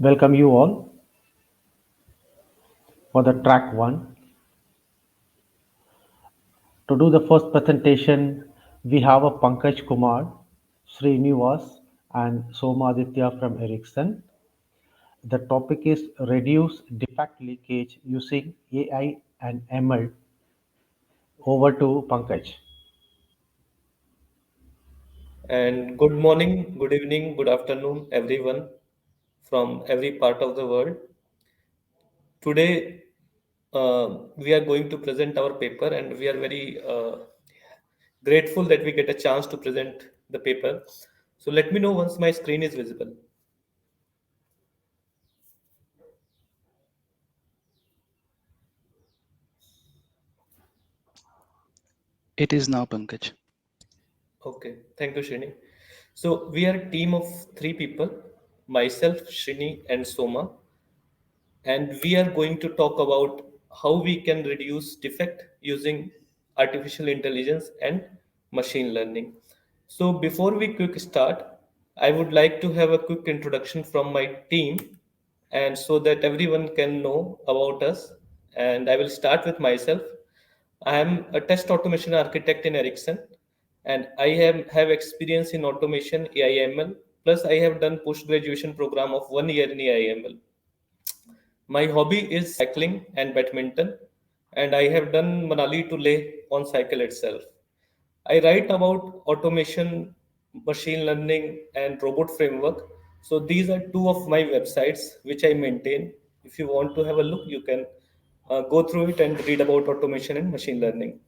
Welcome you all for the track one. To do the first presentation, we have a Pankaj Kumar, Srinivas, and Somaditya from Ericsson. The topic is reduce defect leakage using AI and ML. Over to Pankaj. And good morning, good evening, good afternoon, everyone from every part of the world. Today, we are going to present our paper, and we are very grateful that we get a chance to present the paper. So, let me know once my screen is visible. It is now Pankaj. Okay, thank you, Srini. So, we are a team of three people myself, Srini, and Soma. And we are going to talk about how we can reduce defect using artificial intelligence and machine learning. So before we quick start, I would like to have a quick introduction from my team and so that everyone can know about us. And I will start with myself. I am a test automation architect in Ericsson, and I have experience in automation AIML. Plus, I have done post graduation program of 1 year in AIML. My hobby is cycling and badminton, and I have done Manali to Leh on cycle itself. I write about automation, machine learning, and robot framework. So these are two of my websites which I maintain. If you want to have a look, you can go through it and read about automation and machine learning.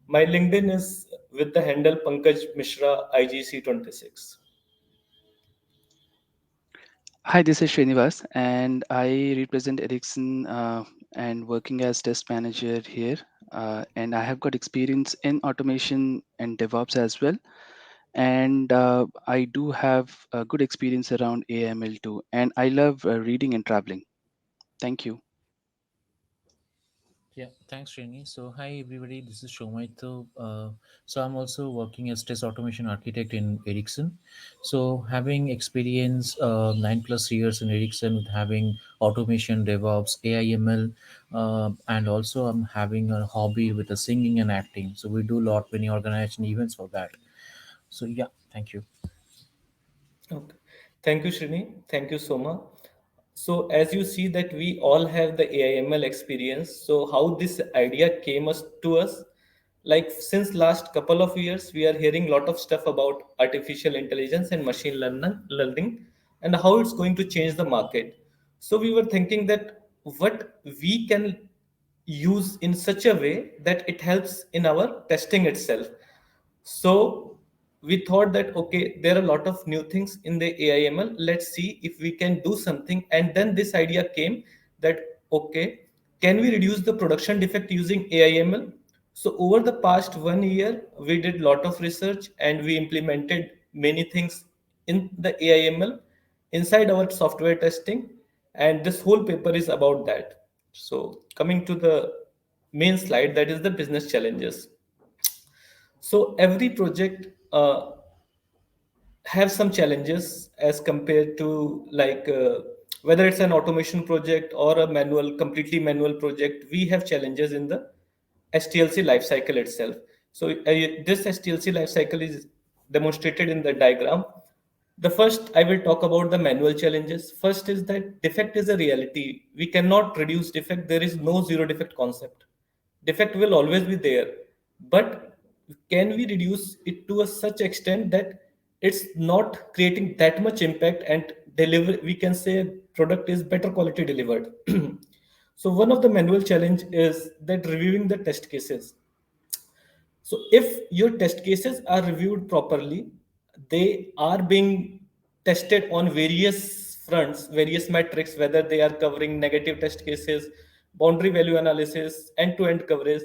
My LinkedIn is with the handle Pankaj Mishra IGC26. Hi, this is Srinivas, and I represent Ericsson and working as test manager here. And I have got experience in automation and DevOps as well. And I do have a good experience around AML too. And I love reading and traveling. Thank you. Yeah, thanks, Srini. So, hi everybody, this is Shomaito. So, I'm also working as test automation architect in Ericsson. So, having experience 9 plus years in Ericsson with having automation, DevOps, AIML, and also I'm having a hobby with the singing and acting. So, we do a lot many organization events for that. So, yeah, thank you. Okay. Thank you, Srini. Thank you, Soma. So as you see that we all have the AIML experience. So how this idea came us to us? Like since last couple of years, we are hearing a lot of stuff about artificial intelligence and machine learning and how it's going to change the market. So we were thinking that what we can use in such a way that it helps in our testing itself. So we thought that okay, there are a lot of new things in the AIML. Let's see if we can do something. And then this idea came that okay, can we reduce the production defect using AIML? So over the past 1 year, we did a lot of research and we implemented many things in the AIML inside our software testing. And this whole paper is about that. So coming to the main slide, that is the business challenges. So every project have some challenges as compared to like whether it's an automation project or a manual, completely manual project, we have challenges in the STLC lifecycle itself. So this STLC lifecycle is demonstrated in the diagram. The first, I will talk about the manual challenges. First is that defect is a reality. We cannot reduce defect. There is no zero defect concept. Defect will always be there, but can we reduce it to a such extent that it's not creating that much impact and deliver? We can say product is better quality delivered. So one of the manual challenge is that reviewing the test cases. So if your test cases are reviewed properly, they are being tested on various fronts, various metrics, whether they are covering negative test cases, boundary value analysis, end-to-end coverage.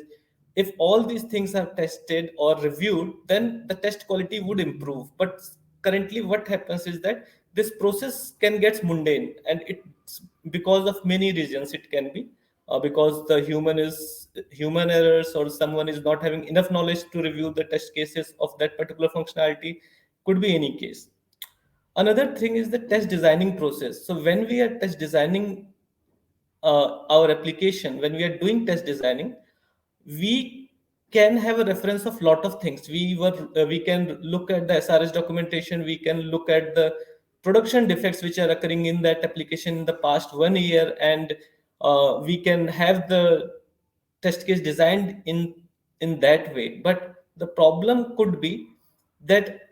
If all these things are tested or reviewed, then the test quality would improve. But currently, what happens is that this process can get mundane, and it's because of many reasons. It can be because the human errors or someone is not having enough knowledge to review the test cases of that particular functionality, could be any case. Another thing is the test designing process. So when we are test designing our application, when we are doing test designing, we can have a reference of lot of things. We can look at the SRS documentation, we can look at the production defects which are occurring in that application in the past 1 year, and we can have the test case designed in that way. But the problem could be that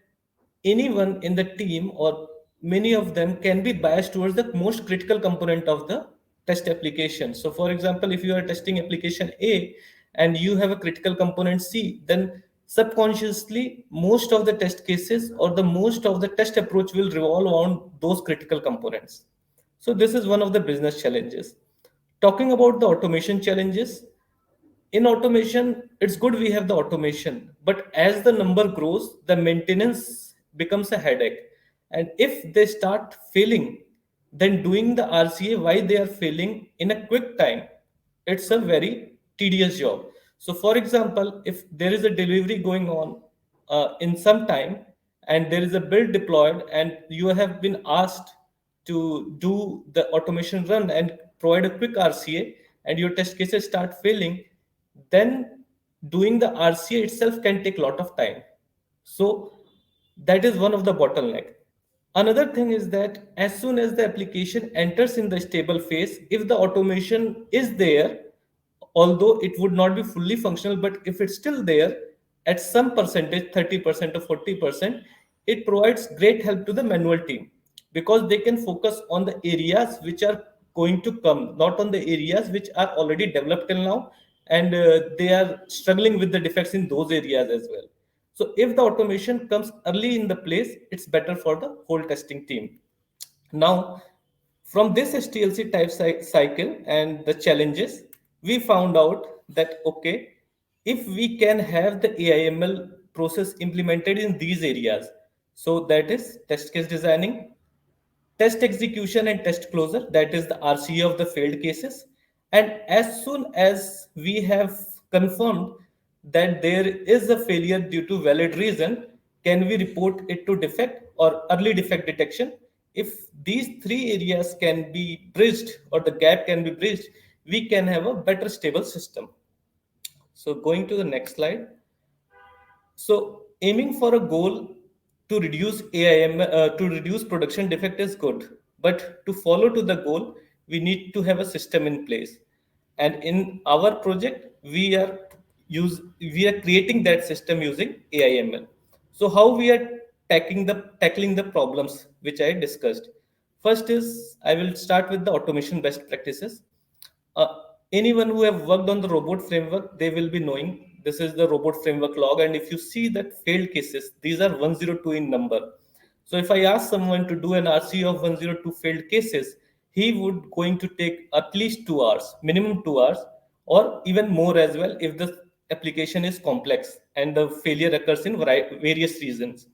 anyone in the team or many of them can be biased towards the most critical component of the test application. So for example, if you are testing application A and you have a critical component C, then subconsciously most of the test cases or the most of the test approach will revolve around those critical components. So this is one of the business challenges. Talking about the automation challenges, in automation, it's good we have the automation, but as the number grows, the maintenance becomes a headache. And if they start failing, then doing the RCA why they are failing in a quick time, it's a very tedious job. So for example, if there is a delivery going on in some time and there is a build deployed and you have been asked to do the automation run and provide a quick RCA and your test cases start failing, then doing the RCA itself can take a lot of time. So that is one of the bottleneck. Another thing is that as soon as the application enters in the stable phase, if the automation is there, although it would not be fully functional, but if it's still there at some percentage, 30% or 40%, it provides great help to the manual team because they can focus on the areas which are going to come, not on the areas which are already developed till now, and they are struggling with the defects in those areas as well. So if the automation comes early in the place, it's better for the whole testing team. Now, from this STLC type cycle and the challenges, we found out that, okay, if we can have the AIML process implemented in these areas, so that is test case designing, test execution and test closure, that is the RCA of the failed cases. And as soon as we have confirmed that there is a failure due to valid reason, can we report it to defect or early defect detection? If these three areas can be bridged or the gap can be bridged, we can have a better stable system. So going to the next slide. So aiming for a goal to reduce AIM to reduce production defect is good, but to follow to the goal, we need to have a system in place. And in our project, we are creating that system using AIML. So how we are tackling the problems which I discussed. First is I will start with the automation best practices. uh, Anyone who have worked on the robot framework, they will be knowing this is the robot framework log. And if you see that failed cases, these are 102 in number. So if I ask someone to do an RC of 102 failed cases, he would going to take at least 2 hours, minimum 2 hours, or even more as well if the application is complex and the failure occurs in various reasons.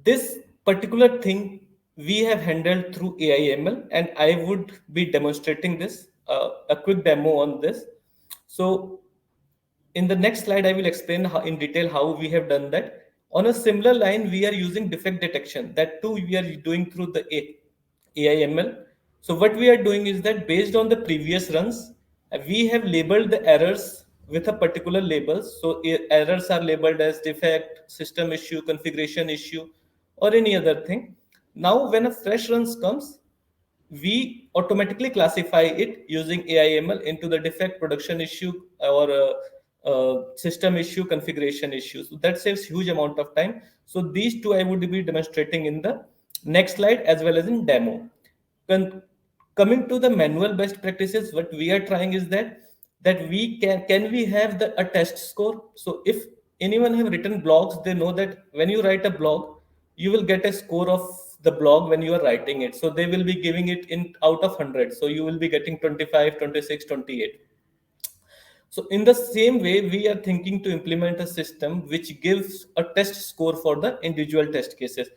This particular thing we have handled through AIML, and I would be demonstrating this, a quick demo on this. So in the next slide, I will explain in detail how we have done that. On a similar line, we are using defect detection. That too, we are doing through the AIML. So what we are doing is that based on the previous runs, we have labeled the errors with a particular label. So errors are labeled as defect, system issue, configuration issue, or any other thing. Now, when a fresh runs comes, we automatically classify it using AIML into the defect, production issue, or system issue, configuration issue. So that saves huge amount of time. So these two I would be demonstrating in the next slide as well as in demo. Coming to the manual best practices, what we are trying is that we can we have a test score. So if anyone have written blogs, they know that when you write a blog, you will get a score of the blog when you are writing it. So they will be giving it in out of 100. So you will be getting 25, 26, 28. So in the same way, we are thinking to implement a system which gives a test score for the individual test cases.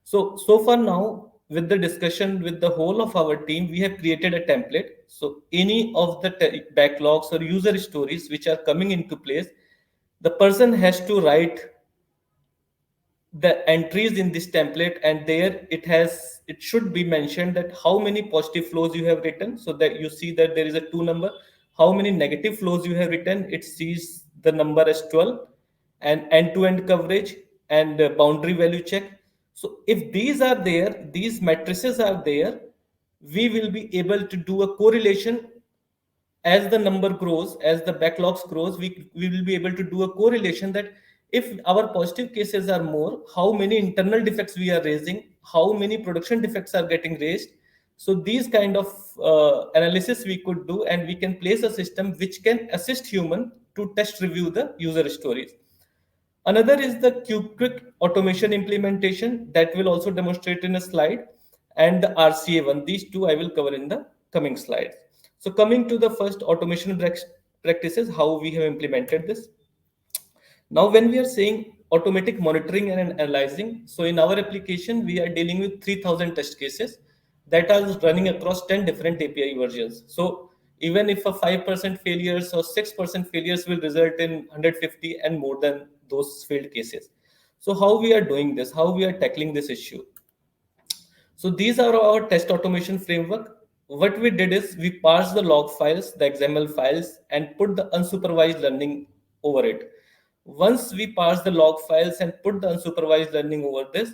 So far now, with the discussion with the whole of our team, we have created a template. So any of the backlogs or user stories which are coming into place, the person has to write the entries in this template, and there it should be mentioned that how many positive flows you have written, so that you see that there is a 2 number. How many negative flows you have written, it sees the number as 12, and end-to-end coverage and boundary value check. So if these are there, these matrices are there, we will be able to do a correlation. As the number grows, as the backlogs grows, we will be able to do a correlation that if our positive cases are more, how many internal defects we are raising, how many production defects are getting raised. So these kind of analysis we could do, and we can place a system which can assist human to test review the user stories. Another is the Quick automation implementation that will also demonstrate in a slide, and the RCA one. These two I will cover in the coming slides. So coming to the first automation practices, how we have implemented this. Now, when we are saying automatic monitoring and analyzing, so in our application, we are dealing with 3,000 test cases that are running across 10 different API versions. So even if a 5% failures or 6% failures will result in 150 and more than those failed cases. So how we are doing this, how we are tackling this issue. So these are our test automation framework. What we did is we parsed the log files, the XML files, and put the unsupervised learning over it. Once we parse the log files and put the unsupervised learning over this,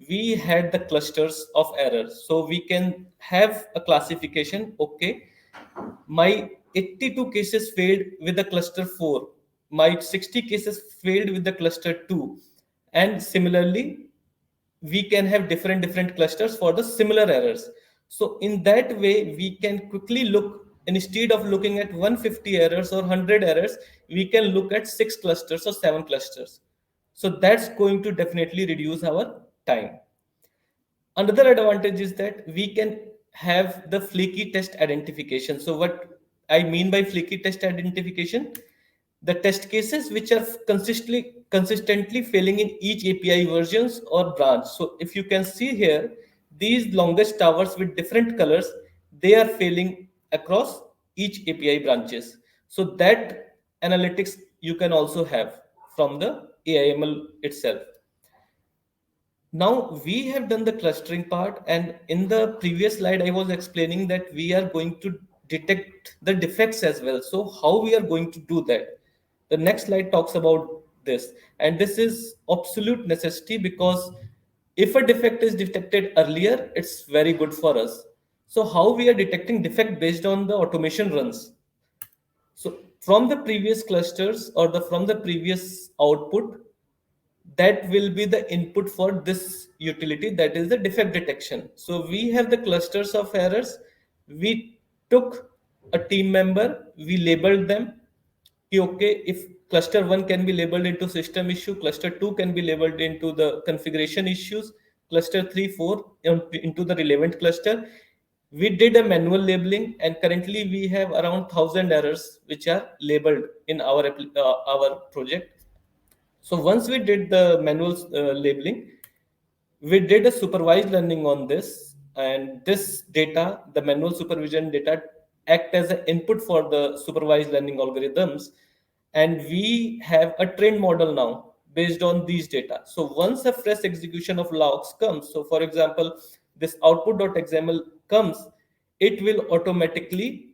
we had the clusters of errors. So we can have a classification. Okay, my 82 cases failed with the cluster 4. My 60 cases failed with the cluster 2. And similarly, we can have different clusters for the similar errors. So in that way, we can quickly look, instead of looking at 150 errors or 100 errors, we can look at 6 clusters or 7 clusters. So that's going to definitely reduce our time. Another advantage is that we can have the flaky test identification. So what I mean by flaky test identification, the test cases which are consistently failing in each API versions or branch. So if you can see here, these longest towers with different colors, they are failing across each API branches. So that analytics you can also have from the AIML itself. Now we have done the clustering part, and in the previous slide I was explaining that we are going to detect the defects as well. So how we are going to do that? The next slide talks about this, and this is absolute necessity, because if a defect is detected earlier, it's very good for us. So how we are detecting defect based on the automation runs? So from the previous clusters or from the previous output, that will be the input for this utility, that is the defect detection. So we have the clusters of errors. We took a team member, we labeled them. Okay, if cluster 1 can be labeled into system issue, cluster 2 can be labeled into the configuration issues, cluster 3 4 into the relevant cluster. We did a manual labeling, and currently we have around 1,000 errors which are labeled in our project. So once we did the manual labeling, we did a supervised learning on this, and this data, the manual supervision data, act as an input for the supervised learning algorithms, and we have a trained model now based on these data. So once a fresh execution of logs comes, so for example, this output.xml comes, it will automatically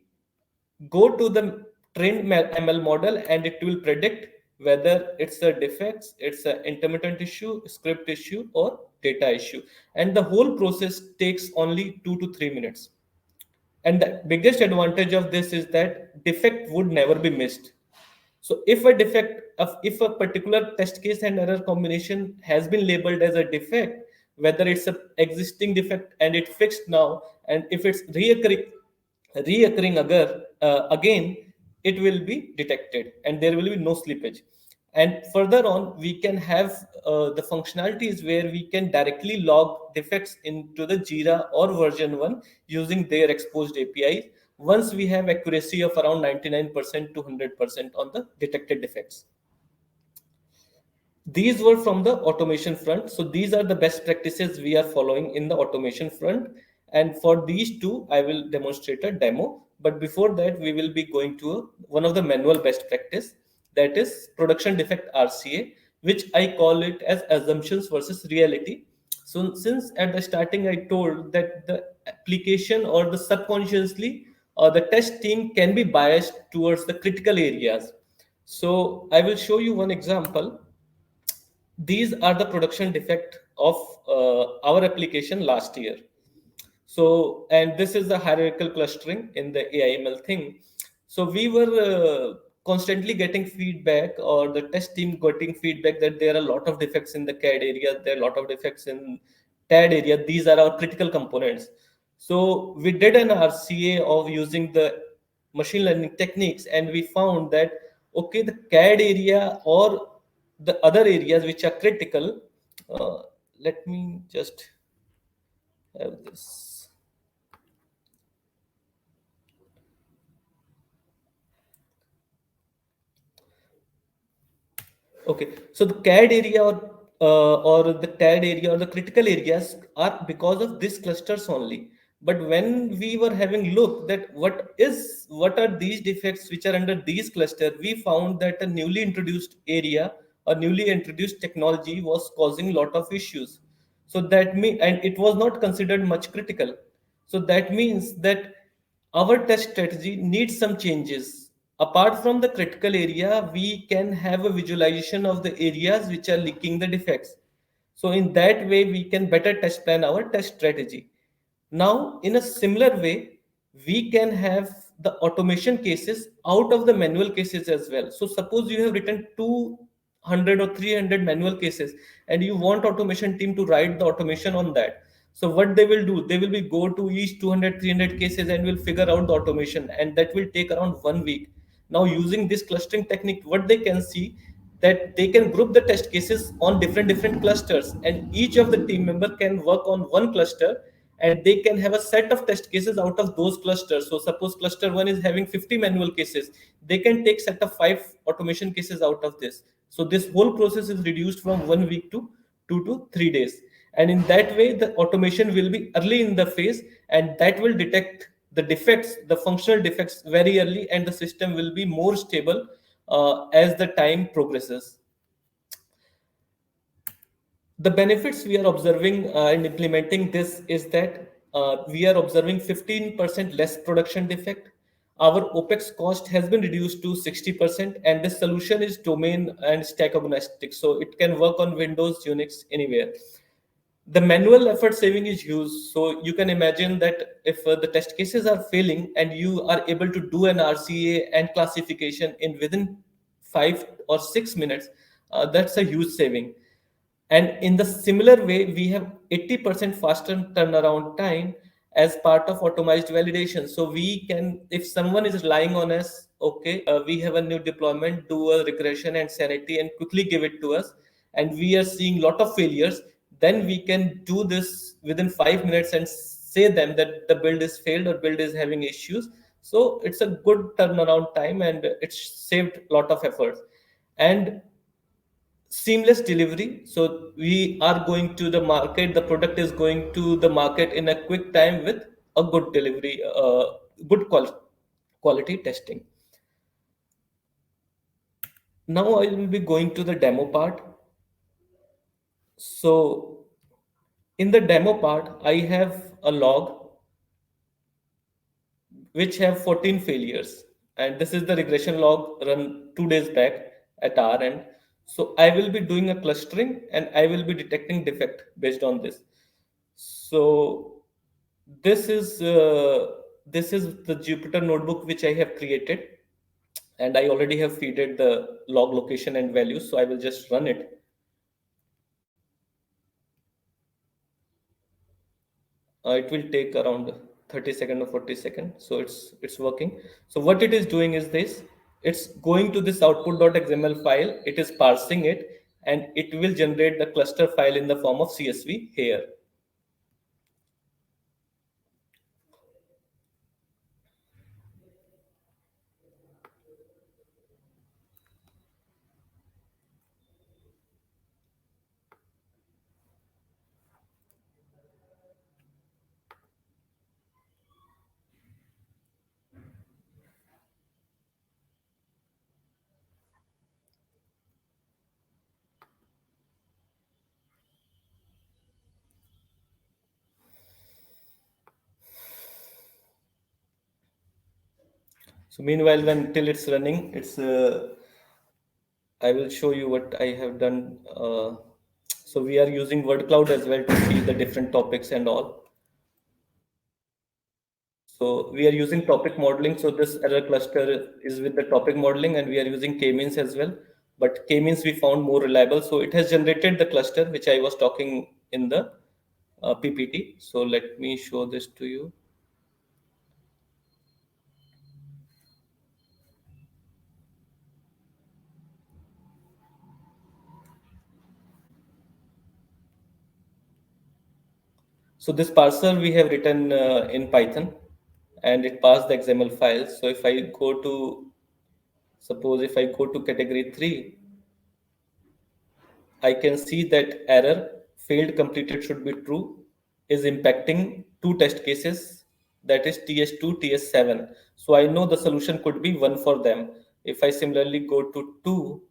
go to the trained ML model, and it will predict whether it's a defects, it's an intermittent issue, script issue, or data issue. And the whole process takes only 2 to 3 minutes. And the biggest advantage of this is that defect would never be missed. So if a defect, if a particular test case and error combination has been labeled as a defect, whether it's a existing defect and it fixed now, and if it's reoccurring again, it will be detected and there will be no slippage. And further on, we can have the functionalities where we can directly log defects into the Jira or version 1 using their exposed APIs, once we have accuracy of around 99% to 100% on the detected defects. These were from the automation front. So these are the best practices we are following in the automation front. And for these two, I will demonstrate a demo. But before that, we will be going to one of the manual best practice, that is production defect RCA, which I call it as assumptions versus reality. So since at the starting I told that the application or the subconsciously or the test team can be biased towards the critical areas. So I will show you one example. These are the production defect of our application last year. So, and this is the hierarchical clustering in the AIML thing. So we were constantly getting feedback, or the test team getting feedback, that there are a lot of defects in the CAD area, there are a lot of defects in TAD area. These are our critical components. So we did an RCA of using the machine learning techniques, and we found that okay, the CAD area or the other areas which are critical. Uh, Let me just have this. Okay, so the CAD area or the TAD area or the critical areas are because of these clusters only. But when we were having look that what are these defects which are under these cluster, we found that a newly introduced area or newly introduced technology was causing lot of issues. So that mean, and it was not considered much critical. So that means that our test strategy needs some changes. Apart from the critical area, we can have a visualization of the areas which are leaking the defects. So in that way, we can better test plan our test strategy. Now, in a similar way, we can have the automation cases out of the manual cases as well. So suppose you have written 200 or 300 manual cases and you want automation team to write the automation on that. So what they will do, they will be go to each 200 300 cases and will figure out the automation, and that will take around 1 week. Now using this clustering technique, what they can see, that they can group the test cases on different clusters, and each of the team member can work on one cluster, and they can have a set of test cases out of those clusters. So suppose cluster 1 is having 50 manual cases, they can take set of 5 automation cases out of this. So this whole process is reduced from 1 week to 2 to 3 days, and in that way the automation will be early in the phase, and that will detect the defects, the functional defects very early, and the system will be more stable as the time progresses. The benefits we are observing and implementing this is that we are observing 15% less production defect. Our OPEX cost has been reduced to 60%, and this solution is domain and stack agnostic. So it can work on Windows, Unix, anywhere. The manual effort saving is used. So you can imagine that if the test cases are failing and you are able to do an RCA and classification in within 5 or 6 minutes, that's a huge saving. And in the similar way, we have 80% faster turnaround time as part of automized validation. So we can, if someone is relying on us, okay, we have a new deployment, do a regression and sanity and quickly give it to us, and we are seeing lot of failures, then we can do this within 5 minutes and say them that the build is failed or build is having issues. So it's a good turnaround time, and it's saved a lot of effort. And seamless delivery. So we are going to the market, the product is going to the market in a quick time with a good delivery, good quality testing. Now I will be going to the demo part. So in the demo part, I have a log which have 14 failures, and this is the regression log run 2 days back at our end. So I will be doing a clustering and I will be detecting defect based on this. So this is the Jupyter notebook which I have created, and I already have feeded the log location and values. So I will just run it. It will take around 30 seconds or 40 seconds. So it's working. So what it is doing is this: it's going to this output.xml file, it is parsing it, and it will generate the cluster file in the form of CSV here. So meanwhile, when till it's running, I will show you what I have done. So we are using word cloud as well to see the different topics and all. So we are using topic modeling. So this error cluster is with the topic modeling, and we are using k-means as well. But k-means we found more reliable. So it has generated the cluster which I was talking in the PPT. So let me show this to you. So this parser we have written in Python, and it passed the XML file. So if I go to, suppose if I go to category 3, I can see that error failed completed should be true is impacting two test cases, that is TS2, TS7. So I know the solution could be one for them. If I similarly go to 2,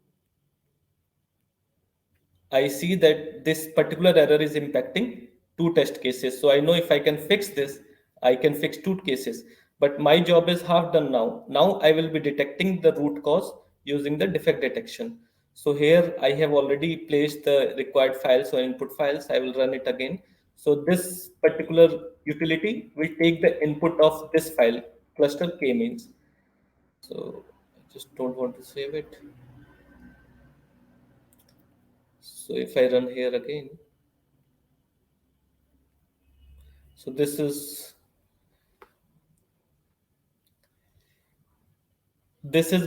I see that this particular error is impacting two test cases. So I know if I can fix this, I can fix two cases. But my job is half done now. Now I will be detecting the root cause using the defect detection. So here I have already placed the required files or input files. I will run it again. So this particular utility will take the input of this file, cluster k-means. So I just don't want to save it. So if I run here again, so this is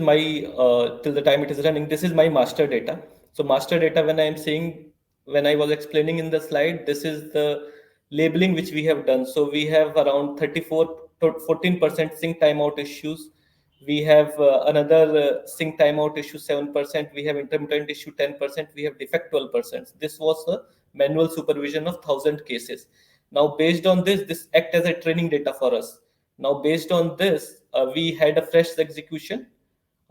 my till the time it is running, this is my master data. So master data, when I am saying, when I was explaining in the slide, this is the labeling which we have done. So we have around 34 to 14% sync timeout issues. We have another sync timeout issue 7%. We have intermittent issue 10%. We have defect 12%. This was a manual supervision of 1,000 cases. Now based on this act as a training data for us. Now based on this, we had a fresh execution,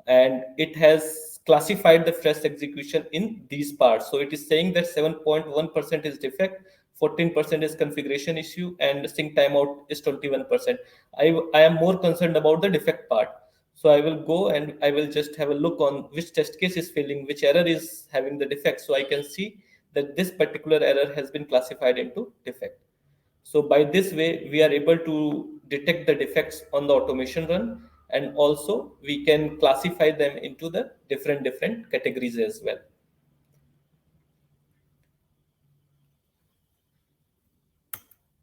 and it has classified the fresh execution in these parts. So it is saying that 7.1% is defect, 14% is configuration issue, and sync timeout is 21%. I am more concerned about the defect part. So I will go and I will just have a look on which test case is failing, which error is having the defect. So I can see that this particular error has been classified into defect. So by this way, we are able to detect the defects on the automation run, and also we can classify them into the different categories as well.